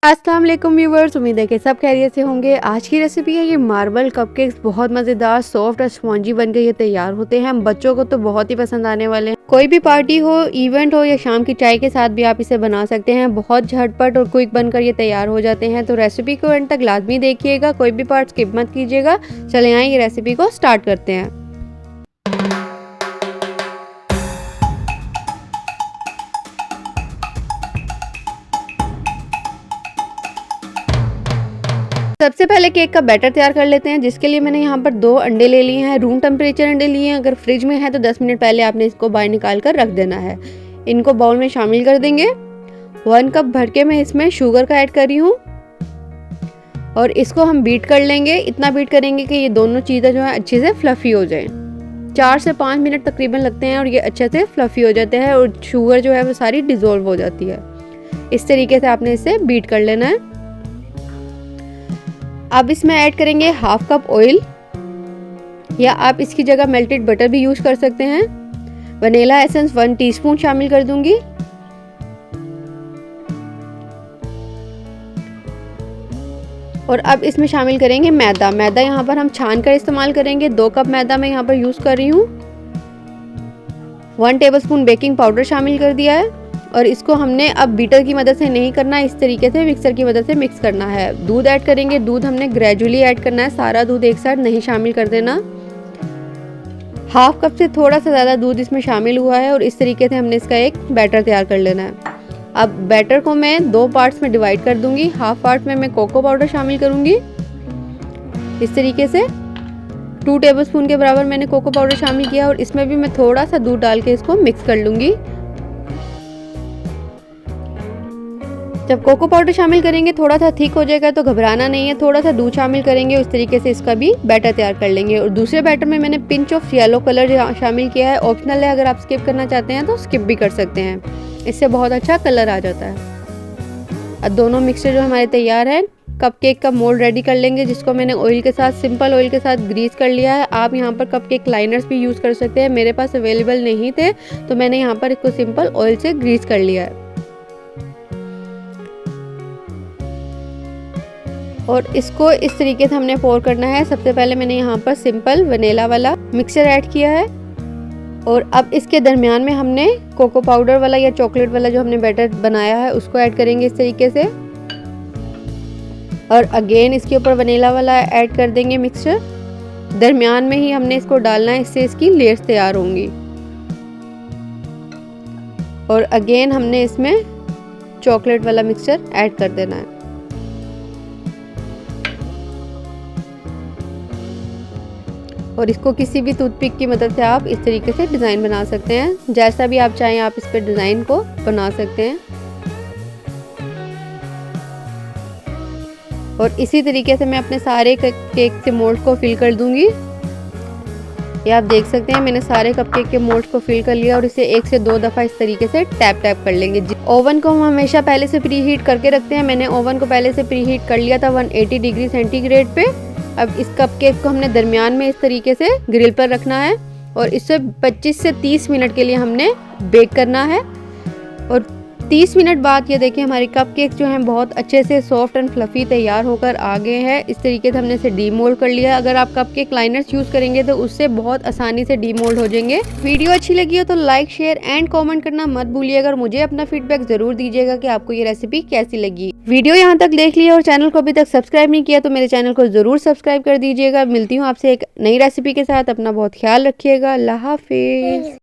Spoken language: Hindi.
अस्सलाम वालेकुम व्यूवर्स, उम्मीद है कि सब खैरियत से होंगे। आज की रेसिपी है ये मार्बल कपकेक्स। बहुत मज़ेदार, सॉफ्ट और स्पॉन्जी बनकर ये तैयार होते हैं। बच्चों को तो बहुत ही पसंद आने वाले हैं। कोई भी पार्टी हो, इवेंट हो या शाम की चाय के साथ भी आप इसे बना सकते हैं। बहुत झटपट और क्विक बनकर ये तैयार हो जाते हैं। तो रेसिपी को एंड तक लाजमी देखिएगा, कोई भी पार्ट स्किप मत कीजिएगा। चले आए ये रेसिपी को स्टार्ट करते हैं। सबसे पहले केक का बैटर तैयार कर लेते हैं, जिसके लिए मैंने यहाँ पर 2 अंडे ले लिए हैं। रूम टेम्परेचर अंडे लिए हैं। अगर फ्रिज में है तो 10 मिनट पहले आपने इसको बाहर निकाल कर रख देना है। इनको बाउल में शामिल कर देंगे। 1 कप भर के मैं इसमें शुगर का ऐड कर रही हूँ और इसको हम बीट कर लेंगे। इतना बीट करेंगे कि ये दोनों चीज़ें जो है अच्छे से फ्लफ़ी हो जाएं। 4 से 5 मिनट तकरीबन लगते हैं और ये अच्छे से फ्लफ़ी हो जाते हैं और शुगर जो है वो सारी डिज़ोल्व हो जाती है। इस तरीके से आपने इसे बीट कर लेना है। अब इसमें ऐड करेंगे 1/2 कप ऑयल, या आप इसकी जगह मेल्टेड बटर भी यूज कर सकते हैं। वनीला एसेंस 1 टीस्पून शामिल कर दूंगी। और अब इसमें शामिल करेंगे मैदा। मैदा यहाँ पर हम छान कर इस्तेमाल करेंगे। 2 कप मैदा मैं यहाँ पर यूज कर रही हूँ। 1 टेबलस्पून बेकिंग पाउडर शामिल कर दिया है और इसको हमने अब बीटर की मदद से नहीं करना, इस तरीके से मिक्सर की मदद से मिक्स करना है। दूध ऐड करेंगे। दूध हमने ग्रेजुअली ऐड करना है, सारा दूध एक साथ नहीं शामिल कर देना। 1/2 कप से थोड़ा सा ज़्यादा दूध इसमें शामिल हुआ है और इस तरीके से हमने इसका एक बैटर तैयार कर लेना है। अब बैटर को मैं 2 पार्ट्स में डिवाइड कर दूंगी। हाफ पार्ट में मैं कोको पाउडर शामिल करूंगी। इस तरीके से 2 टेबलस्पून के बराबर मैंने कोको पाउडर शामिल किया और इसमें भी मैं थोड़ा सा दूध डाल के इसको मिक्स कर लूंगी। जब कोको पाउडर शामिल करेंगे थोड़ा सा थिक हो जाएगा तो घबराना नहीं है, थोड़ा सा दूध शामिल करेंगे। उस तरीके से इसका भी बैटर तैयार कर लेंगे। और दूसरे बैटर में मैंने पिंच ऑफ येलो कलर शामिल किया है। ऑप्शनल है, अगर आप स्किप करना चाहते हैं तो स्किप भी कर सकते हैं, इससे बहुत अच्छा कलर आ जाता है। अब दोनों मिक्सचर जो हमारे तैयार है, कपकेक का मोल्ड रेडी कर लेंगे, जिसको मैंने ऑयल के साथ, सिंपल ऑयल के साथ ग्रीस कर लिया है। आप यहाँ पर कपकेक लाइनर्स भी यूज़ कर सकते हैं। मेरे पास अवेलेबल नहीं थे तो मैंने यहाँ पर इसको सिंपल ऑयल से ग्रीस कर लिया है। और इसको इस तरीके से हमने पोर करना है। सबसे पहले मैंने यहाँ पर सिंपल वनीला वाला मिक्सचर ऐड किया है और अब इसके दरमियान में हमने कोको पाउडर वाला या चॉकलेट वाला जो हमने बैटर बनाया है उसको ऐड करेंगे इस तरीके से। और अगेन इसके ऊपर वनीला वाला ऐड कर देंगे मिक्सचर। दरमियान में ही हमने इसको डालना है, इससे इसकी लेयर्स तैयार होंगी। और अगेन हमने इसमें चॉकलेट वाला मिक्सचर ऐड कर देना है। और इसको किसी भी टूथपिक की मदद से आप इस तरीके से डिज़ाइन बना सकते हैं। जैसा भी आप चाहें आप इस पर डिज़ाइन को बना सकते हैं। और इसी तरीके से मैं अपने सारे केक के मोल्ड को फिल कर दूंगी। ये आप देख सकते हैं मैंने सारे कपकेक के मोल्ड को फिल कर लिया और इसे 1 से 2 दफ़ा इस तरीके से टैप कर लेंगे। ओवन को हम हमेशा पहले से प्री हीट करके रखते हैं। मैंने ओवन को पहले से प्री हीट कर लिया था 180 डिग्री सेंटीग्रेड पे। अब इस कपकेक को हमने दरमियान में इस तरीके से ग्रिल पर रखना है और इसे 25 से 30 मिनट के लिए हमने बेक करना है। और 30 मिनट बाद ये देखिए हमारे कपकेक जो हैं बहुत अच्छे से सॉफ्ट एंड फ्लफी तैयार होकर आ गए हैं। इस तरीके से हमने इसे डीमोल्ड कर लिया। अगर आप कपकेक लाइनर्स यूज़ करेंगे तो उससे बहुत आसानी से डीमोल्ड हो जाएंगे। वीडियो अच्छी लगी हो तो लाइक, शेयर एंड कमेंट करना मत भूलिएगा और मुझे अपना फीडबैक ज़रूर दीजिएगा कि आपको ये रेसिपी कैसी लगी। वीडियो यहाँ तक देख लिया और चैनल को अभी तक सब्सक्राइब नहीं किया तो मेरे चैनल को ज़रूर सब्सक्राइब कर दीजिएगा। मिलती हूँ आपसे एक नई रेसिपी के साथ। अपना बहुत ख्याल रखिएगा। अल्लाह हाफिज़।